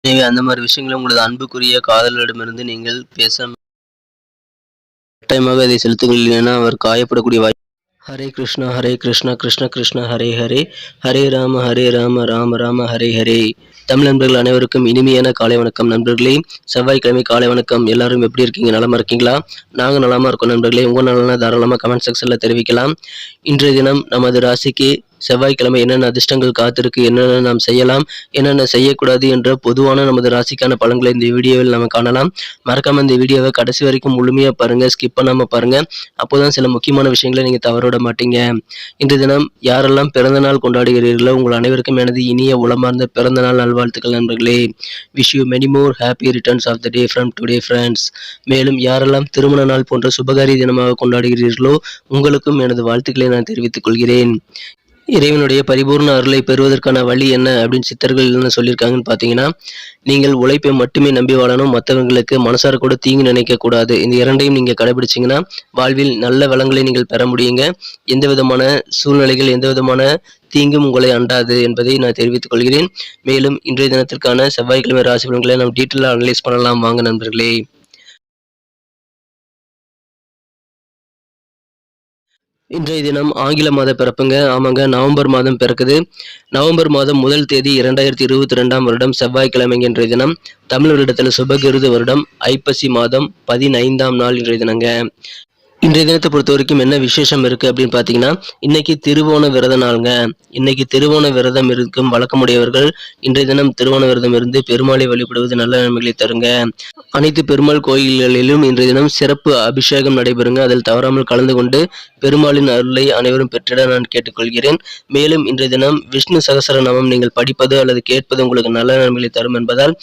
எனவே அந்த மாரி விஷயங்கள உங்களது அன்புக்குரிய காதலரிடமிருந்து நீங்கள் கட்டாயமாக அதை செலுத்துங்கள். இல்லைன்னா அவர் காயப்படக்கூடிய ஹரே கிருஷ்ணா ஹரே கிருஷ்ணா கிருஷ்ண கிருஷ்ண ஹரே ஹரே ஹரே ராம ராம ராம ஹரே ஹரே. தமிழ் நண்பர்கள் அனைவருக்கும் இனிமையான காலை வணக்கம் நண்பர்களே. செவ்வாய்க்கிழமை காலை வணக்கம். எல்லாரும் எப்படி இருக்கீங்க? நலமா இருக்கீங்களா? நாங்கள் நலமா இருக்கோம் நண்பர்களே. உங்கள் நலனை தாராளமாக கமெண்ட் செக்ஷனில் தெரிவிக்கலாம். இன்றைய தினம் நமது ராசிக்கு செவ்வாய்க்கிழமை என்னென்ன அதிர்ஷ்டங்கள் காத்திருக்கு, என்னென்ன நாம் செய்யலாம், என்னென்ன செய்யக்கூடாது என்ற பொதுவான நமது ராசிக்கான பலன்களை இந்த வீடியோவில் நம்ம காணலாம். மறக்காம இந்த வீடியோவை கடைசி வரைக்கும் முழுமையாக பாருங்க, ஸ்கிப் பண்ணாமல் பாருங்க. அப்போதான் சில முக்கியமான விஷயங்களை நீங்கள் தவறவிட மாட்டீங்க. இன்றைய தினம் யாரெல்லாம் பிறந்த நாள் கொண்டாடுகிறீர்களோ உங்கள் அனைவருக்கும் எனது இனிய உளமார்ந்த பிறந்த நாள் நல்வாழ்த்துக்கள் நண்பர்களே. Wish you many more happy returns of the day from today friends. மேலும் யாரெல்லாம் திருமண நாள் போன்ற சுபகாரிய தினமாக கொண்டாடுகிறீர்களோ உங்களுக்கும் எனது வாழ்த்துக்களை நான் தெரிவித்துக் கொள்கிறேன். இறைவனுடைய பரிபூர்ண அருளை பெறுவதற்கான வழி என்ன அப்படின்னு சித்தர்கள் என்ன சொல்லியிருக்காங்கன்னு பார்த்தீங்கன்னா, நீங்கள் உழைப்பை மட்டுமே நம்பி வாழணும். மற்றவங்களுக்கு மனசார கூட தீங்கு நினைக்கக்கூடாது. இந்த இரண்டையும் நீங்கள் கடைபிடிச்சிங்கன்னா வாழ்வில் நல்ல வளங்களை நீங்கள் பெற முடியுங்க. எந்த விதமான சூழ்நிலைகள், எந்த விதமான தீங்கும் உங்களை அண்டாது என்பதை நான் தெரிவித்துக் கொள்கிறேன். மேலும் இன்றைய தினத்திற்கான செவ்வாய்க்கிழமை ராசி பலன்களை நம்ம டீட்டெயிலாக அனலைஸ் பண்ணலாம் வாங்க நண்பர்களே. இன்றைய தினம் ஆங்கில மாத பிறப்புங்க. ஆமாங்க, நவம்பர் மாதம் பிறக்குது. நவம்பர் மாதம் 1 தேதி 2022 வருடம் செவ்வாய்க்கிழமைங்க இன்றைய தினம். தமிழ் வருடத்தில் சுபகிருது வருடம் ஐப்பசி மாதம் 15ஆம் நாள் இன்றைய தினங்க. இன்றைய தினத்தை பொறுத்த வரைக்கும் என்ன விசேஷம் இருக்கு அப்படின்னு பார்த்தீங்கன்னா, இன்னைக்கு திருவோண விரத நாளுங்க. இன்னைக்கு திருவோண விரதம் இருக்கும் வழக்கமுடையவர்கள் இன்றைய தினம் திருவோண விரதம் இருந்து பெருமாளை வழிபடுவது நல்ல நன்மைகளை தருங்க. அனைத்து பெருமாள் கோயில்களிலும் இன்றைய தினம் சிறப்பு அபிஷேகம் நடைபெறுங்க. அதில் தவறாமல் கலந்து கொண்டு பெருமாளின் அருளை அனைவரும் பெற்றிட நான் கேட்டுக்கொள்கிறேன். மேலும் இன்றைய தினம் விஷ்ணு சகஸ்ரநாமம் நீங்கள் படிப்பது அல்லது கேட்பது உங்களுக்கு நல்ல நன்மைகளை தரும் என்பதால்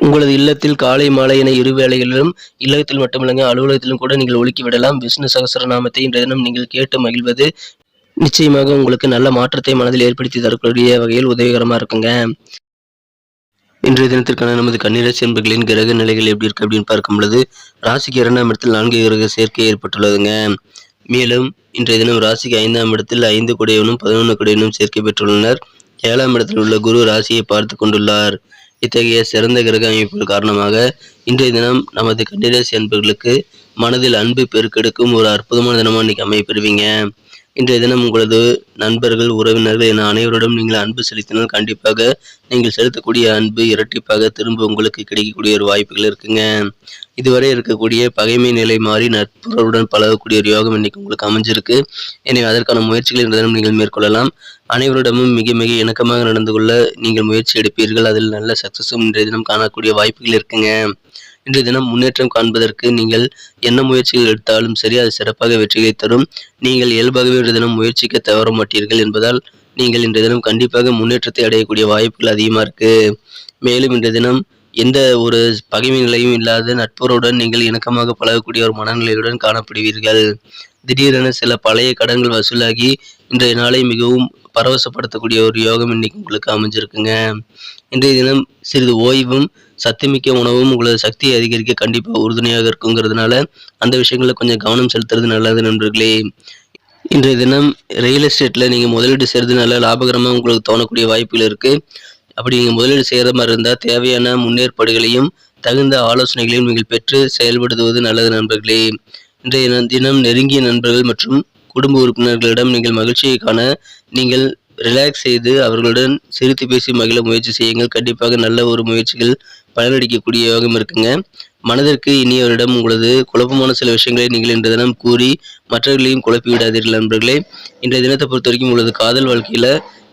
உங்களது இல்லத்தில் காலை மாலை என இரு வேளைகளிலும், இல்லத்தில் மட்டுமில்லைங்க அலுவலகத்திலும் கூட நீங்கள் ஒலிக்கி விடலாம். விஷ்ணு சகஸ்ரநாமத்தை இன்றைய தினம் நீங்கள் கேட்டு மகிழ்வது நிச்சயமாக உங்களுக்கு நல்ல மாற்றத்தை மனதில் ஏற்படுத்தி தரக்கூடிய வகையில் உதவிகரமா இருக்குங்க. இன்றைய தினத்திற்கான நமது கன்னிராசி என்பர்களின் கிரக நிலைகள் எப்படி இருக்கு அப்படின்னு பார்க்கும் பொழுது, ராசிக்கு 2ஆம் இடத்தில் 4 கிரக சேர்க்கை ஏற்பட்டுள்ளதுங்க. மேலும் இன்றைய தினம் ராசிக்கு 5ஆம் இடத்தில் 5 குடையவனும் 11 குடையவனும் சேர்க்கை பெற்றுள்ளனர். 7ஆம் இடத்தில் உள்ள குரு ராசியை பார்த்து கொண்டுள்ளார். இத்தகைய சிறந்த கிரக அமைப்புகள் காரணமாக இன்றைய தினம் நமது கன்னிராசி அன்பர்களுக்கு மனதில் அன்பு பெருக்கெடுக்கும் ஒரு அற்புதமான தினமாக இன்னைக்கு அமைப்பெறுவீங்க. இன்றைய தினம் உங்களது நண்பர்கள், உறவினர்கள் என அனைவரிடம் நீங்கள் அன்பு செலுத்தினால் கண்டிப்பாக நீங்கள் செலுத்தக்கூடிய அன்பு இரட்டிப்பாக திரும்ப உங்களுக்கு கிடைக்கக்கூடிய ஒரு வாய்ப்புகள் இருக்குங்க. இதுவரை இருக்கக்கூடிய பகைமை நிலை மாறி நட்புறவுடன் பழகக்கூடிய ஒரு யோகம் இன்னைக்கு உங்களுக்கு அமைஞ்சிருக்கு. எனவே அதற்கான முயற்சிகள் இன்றைய தினம் நீங்கள் மேற்கொள்ளலாம். அனைவரிடமும் மிக மிக இணக்கமாக நடந்து கொள்ள நீங்கள் முயற்சி எடுப்பீர்கள். அதில் நல்ல சக்சஸும் இன்றைய தினம் காணக்கூடிய வாய்ப்புகள் இருக்குங்க. இன்றைய தினம் முன்னேற்றம் காண்பதற்கு நீங்கள் என்ன முயற்சிகள் எடுத்தாலும் சரி, அது சிறப்பாக வெற்றியை தரும். நீங்கள் இயல்பாகவே இன்றைய தினம் முயற்சிக்க தவற மாட்டீர்கள் என்பதால் நீங்கள் இன்றைய தினம் கண்டிப்பாக முன்னேற்றத்தை அடையக்கூடிய வாய்ப்புகள் அதிகமாக இருக்கு. மேலும் இன்றைய தினம் எந்த ஒரு பகைமை நிலையும் இல்லாத நட்புறவுடன் நீங்கள் இணக்கமாக பழகக்கூடிய ஒரு மனநிலையுடன் காணப்படுவீர்கள். திடீரென சில பழைய கடன்கள் வசூலாகி இன்றைய நாளை மிகவும் பரவசப்படுத்தக்கூடிய ஒரு யோகம் இன்னைக்கு உங்களுக்கு அமைஞ்சிருக்குங்க. இன்றைய தினம் சிறிது ஓய்வும் சத்துமிக்க உணவும் உங்களது சக்தியை அதிகரிக்க கண்டிப்பாக உறுதுணையாக இருக்குங்கிறதுனால அந்த விஷயங்களில் கொஞ்சம் கவனம் செலுத்துறது நல்லது நண்பர்களே. இன்றைய தினம் ரியல் எஸ்டேட்டில் நீங்கள் முதலீடு செய்கிறது நல்ல லாபகரமாக உங்களுக்கு தோணக்கூடிய வாய்ப்புகள் இருக்குது. அப்படி நீங்கள் முதலீடு செய்கிற மாதிரி இருந்தால் தேவையான முன்னேற்பாடுகளையும் தகுந்த ஆலோசனைகளையும் நீங்கள் பெற்று செயல்படுத்துவது நல்லது நண்பர்களே. இன்றைய தினம் நெருங்கிய நண்பர்கள் மற்றும் குடும்ப உறுப்பினர்களிடம் நீங்கள் மகிழ்ச்சியை காண நீங்கள் ரிலாக்ஸ் செய்து அவர்களுடன் சிரித்து பேசி மகிழ முயற்சி செய்யுங்கள். கண்டிப்பாக நல்ல ஒரு முயற்சிகள் பலனளிக்கக்கூடிய யோகம் இருக்குங்க. மனதிற்கு இனியவரிடம் உங்களது குழப்பமான சில விஷயங்களை நீங்கள் இன்றைய தினம் கூறி மற்றவர்களையும் குழப்பி விடாதீர்கள் நண்பர்களே. இன்றைய தினத்தை பொறுத்த வரைக்கும் உங்களது காதல் வாழ்க்கையில்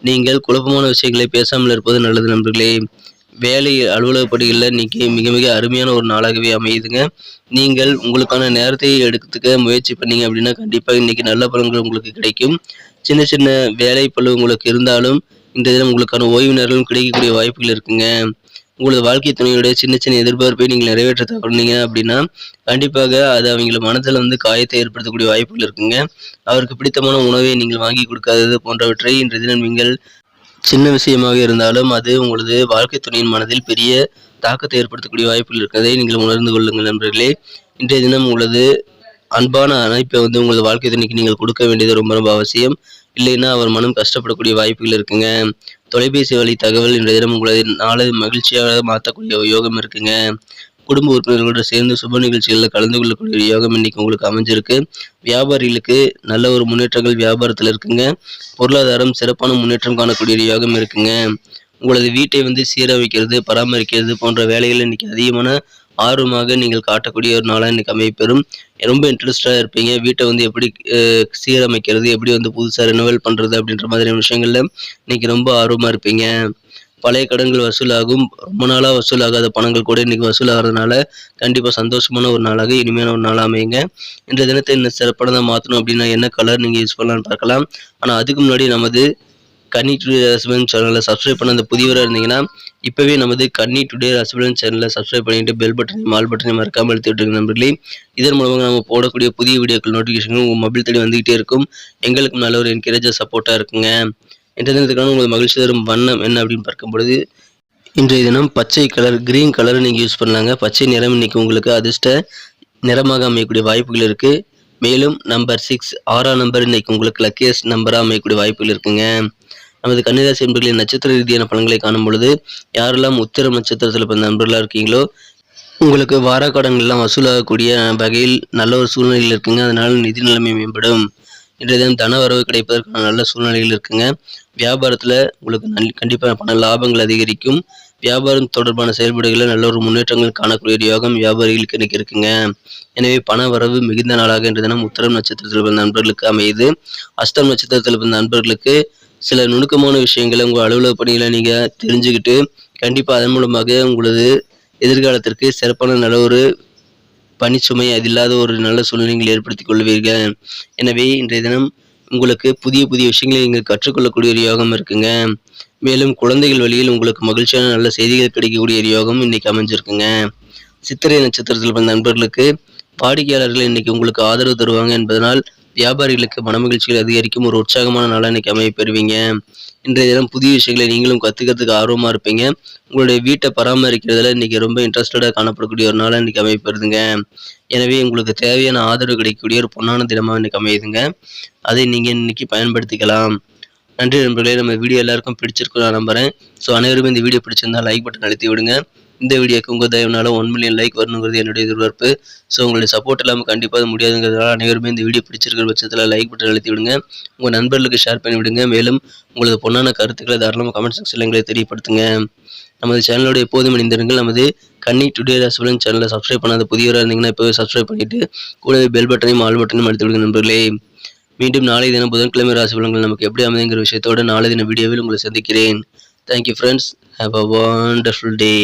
நீங்கள் குழப்பமான விஷயங்களை பேசாமல் இருப்பது நல்லது நண்பர்களே. வேலை அலுவலக பணிகளில் இன்னைக்கு மிக மிக அருமையான ஒரு நாளாகவே அமையுதுங்க. நீங்கள் உங்களுக்கான நேரத்தை எடுத்துக்க முயற்சி பண்ணீங்க அப்படின்னா கண்டிப்பாக இன்னைக்கு நல்ல பலன்கள் உங்களுக்கு கிடைக்கும். சின்ன சின்ன வேலை பளு உங்களுக்கு இருந்தாலும் இந்த தினம் உங்களுக்கான ஓய்வு நேரங்களும் கிடைக்கக்கூடிய வாய்ப்புகள் இருக்குங்க. உங்களது வாழ்க்கை துணையுடைய சின்ன சின்ன எதிர்பார்ப்பை நீங்கள் நிறைவேற்ற தவறுனீங்க அப்படின்னா கண்டிப்பாக அது அவங்கள மனதில் காயத்தை ஏற்படுத்தக்கூடிய வாய்ப்புகள் இருக்குங்க. அவருக்கு பிடித்தமான உணவை நீங்கள் வாங்கி கொடுக்காதது போன்றவற்றை இன்றைய தினம் நீங்கள் சின்ன விஷயமாக இருந்தாலும் அது உங்களது வாழ்க்கை துணையின் மனதில் பெரிய தாக்கத்தை ஏற்படுத்தக்கூடிய வாய்ப்புகள் இருக்கிறதை நீங்கள் உணர்ந்து கொள்ளுங்கள் நண்பர்களே. இன்றைய தினம் உங்களது அன்பான அணைப்பை உங்களது வாழ்க்கை துணைக்கு நீங்கள் கொடுக்க வேண்டியது ரொம்ப ரொம்ப அவசியம். இல்லைன்னா அவர் மனம் கஷ்டப்படக்கூடிய வாய்ப்புகள் இருக்குங்க. தொலைபேசி வழி தகவல் இன்றைய தினம் உங்களது நாளை மகிழ்ச்சியாக மாற்றக்கூடிய யோகம் இருக்குங்க. குடும்ப உறுப்பினர்களோடு சேர்ந்து சுப நிகழ்ச்சிகளில் கலந்து கொள்ளக்கூடிய யோகம் இன்னைக்கு உங்களுக்கு அமைஞ்சிருக்கு. வியாபாரிகளுக்கு நல்ல ஒரு முன்னேற்றங்கள் வியாபாரத்தில் இருக்குங்க. பொருளாதாரம் சிறப்பான முன்னேற்றம் காணக்கூடிய யோகம் இருக்குங்க. உங்களது வீட்டை சீரமைக்கிறது, பராமரிக்கிறது போன்ற வேலைகள் இன்னைக்கு அதிகமான ஆர்வமாக நீங்கள் காட்டக்கூடிய ஒரு நாளாக இன்னைக்கு அமையப்பெறும். ரொம்ப இன்ட்ரெஸ்டாக இருப்பீங்க. வீட்டை எப்படி சீரமைக்கிறது, எப்படி புதுசாக ரெனோவல் பண்ணுறது அப்படின்ற மாதிரியான விஷயங்கள்ல இன்னைக்கு ரொம்ப ஆர்வமாக இருப்பீங்க. பழைய கடன்கள் வசூலாகும். ரொம்ப நாளாக வசூலாகாத பணங்கள் கூட இன்னைக்கு வசூலாகிறதுனால கண்டிப்பாக சந்தோஷமான ஒரு நாளாக இனிமையான ஒரு நாளாக அமையுங்க. இன்றைய தினத்தை இன்னும் சிறப்பானதாக மாற்றணும் அப்படின்னா என்ன கலர் நீங்கள் யூஸ் பண்ணலான்னு பார்க்கலாம். ஆனால் அதுக்கு முன்னாடி நமது கன்னி டுடே ராசிபலன் சேனலை சப்ஸ்கிரைப் பண்ண அந்த புதியவராக இருந்தீங்கன்னா இப்போவே நமது கன்னி டுடே ராசிபலன் சேனலை சப்ஸ்கிரைப் பண்ணிட்டு பெல் பட்டனையும் ஆல் பட்டனையும் மறக்காமல் எடுத்துக்கிட்டு நண்பர்களே. இதன் மூலமாக நம்ம போடக்கூடிய புதிய வீடியோக்கள் நோட்டிஃபிகேஷன் உங்கள் மொபைல் தேடி வந்துகிட்டே இருக்கும். எங்களுக்கு நல்ல ஒரு என்கரேஜாக சப்போர்ட்டாக இருக்குங்க. இன்றைய தினத்துக்கான உங்களுக்கு மகிழ்ச்சி தரும் வண்ணம் என்ன அப்படின்னு பார்க்கும் பொழுது இன்றைய தினம் பச்சை கலர், கிரீன் கலர் நீங்கள் யூஸ் பண்ணலாங்க. பச்சை நிறம் இன்னைக்கு உங்களுக்கு அதிர்ஷ்ட நிறமாக அமையக்கூடிய வாய்ப்புகள் இருக்குது. மேலும் நம்பர் 6 6ஆம் நம்பர் இன்னைக்கு உங்களுக்கு லக்கியஸ்ட் நம்பராக அமையக்கூடிய வாய்ப்புகள் இருக்குங்க. நமது கன்னிராசி என்பர்களின் நட்சத்திர ரீதியான பலன்களை காணும் பொழுது யாரெல்லாம் உத்திரம் நட்சத்திரத்தில் பிறந்த நண்பர்களாக இருக்கீங்களோ உங்களுக்கு வாராக்கடன்கள்லாம் வசூலாகக்கூடிய வகையில் நல்ல ஒரு சூழ்நிலையில் இருக்குங்க. அதனால் நிதி நிலைமை மேம்படும். இன்றைய தினம் தன வரவு கிடைப்பதற்கான நல்ல சூழ்நிலைகள் இருக்குங்க. வியாபாரத்தில் உங்களுக்கு கண்டிப்பாக பண லாபங்கள் அதிகரிக்கும். வியாபாரம் தொடர்பான செயல்பாடுகளில் நல்ல ஒரு முன்னேற்றங்கள் காணக்கூடிய யோகம் வியாபாரிகளுக்கு இன்னைக்கு இருக்குங்க. எனவே பண வரவு மிகுந்த நாளாக இன்றைய தினம் உத்திரம் நட்சத்திரத்தில் பிறந்த நண்பர்களுக்கு அமையுது. அஸ்தம் நட்சத்திரத்தில் பிறந்த நண்பர்களுக்கு சில நுணுக்கமான விஷயங்களை உங்கள் அலுவலக பணிகளை நீங்கள் தெரிஞ்சுக்கிட்டு கண்டிப்பாக அதன் மூலமாக உங்களது எதிர்காலத்திற்கு சிறப்பான நல்ல ஒரு பணிச்சுமை அதில்லாத ஒரு நல்ல சூழ்நிலைகளை ஏற்படுத்திக் கொள்வீர்கள். எனவே இன்றைய தினம் உங்களுக்கு புதிய புதிய விஷயங்களை நீங்கள் கற்றுக்கொள்ளக்கூடிய ஒரு யோகம் இருக்குங்க. மேலும் குழந்தைகள் வழியில் உங்களுக்கு மகிழ்ச்சியான நல்ல செய்திகள் கிடைக்கக்கூடிய ஒரு யோகம் இன்னைக்கு அமைஞ்சிருக்குங்க. சித்திரை நட்சத்திரத்தில் பிறந்த நண்பர்களுக்கு வாடிக்கையாளர்கள் இன்னைக்கு உங்களுக்கு ஆதரவு தருவாங்க என்பதனால் வியாபாரிகளுக்கு மனமகிழ்ச்சிகள் அதிகரிக்கும் ஒரு உற்சாகமான நாளாக இன்னைக்கு அமைய பெறுவீங்க. இன்றைய தினம் புதிய விஷயங்களை நீங்களும் கற்றுக்கிறதுக்கு ஆர்வமாக இருப்பீங்க. உங்களுடைய வீட்டை பராமரிக்கிறதுல இன்னைக்கு ரொம்ப இன்ட்ரெஸ்டடாக காணப்படக்கூடிய ஒரு நாளாக இன்னைக்கு அமையப்பெறுதுங்க. எனவே உங்களுக்கு தேவையான ஆதரவு கிடைக்கக்கூடிய ஒரு பொன்னான தினமாக இன்னைக்கு அமையுதுங்க. அதை நீங்கள் இன்னைக்கு பயன்படுத்திக்கலாம். நன்றி நண்பர்களே. நம்ம வீடியோ எல்லாருக்கும் பிடிச்சிருக்கும் நான் நம்புறேன். ஸோ அனைவருமே இந்த வீடியோ பிடிச்சிருந்தா லைக் பட்டன் அழுத்தி விடுங்க. இந்த வீடியோக்கு உங்கள் தயவுனால 1 மில்லியன் லைக் வரணுங்கிறது என்னுடைய எதிர்பார்ப்பு. ஸோ உங்களுடைய சப்போர்ட் இல்லாமல் கண்டிப்பாக அது முடியாதுங்கிறதுனால அனைவருமே இந்த வீடியோ பிடிச்சிருக்கிற பட்சத்தில் லைக் பட்டன் அழுத்தி விடுங்க. உங்கள் நண்பர்களுக்கு ஷேர் பண்ணி விடுங்க. மேலும் உங்களது பொன்னான கருத்துக்களை தாராளமாக கமெண்ட் செக்ஷனில் எங்களை தெரியப்படுத்துங்க. நமது சேனலோட எப்போதும் இணைந்திருங்கள். நமது கன்னி டுடே ராசிபலன் சேனலை சப்ஸ்கிரைப் பண்ணாத புதியவராக இருந்தீங்கன்னா இப்போவே சப்ஸ்கிரைப் பண்ணிட்டு கூடவே பெல் பட்டனையும் ஆல் பட்டனையும் அழுத்தி விடுங்க நண்பர்களே. மீண்டும் நாளை தினம் புதன்கிழமை ராசி பலன்கள் நமக்கு எப்படி அமைதுங்கிற விஷயத்தோடு நாளை தின வீடியோவில் உங்களை சந்திக்கிறேன். Thank you friends. Have a wonderful day.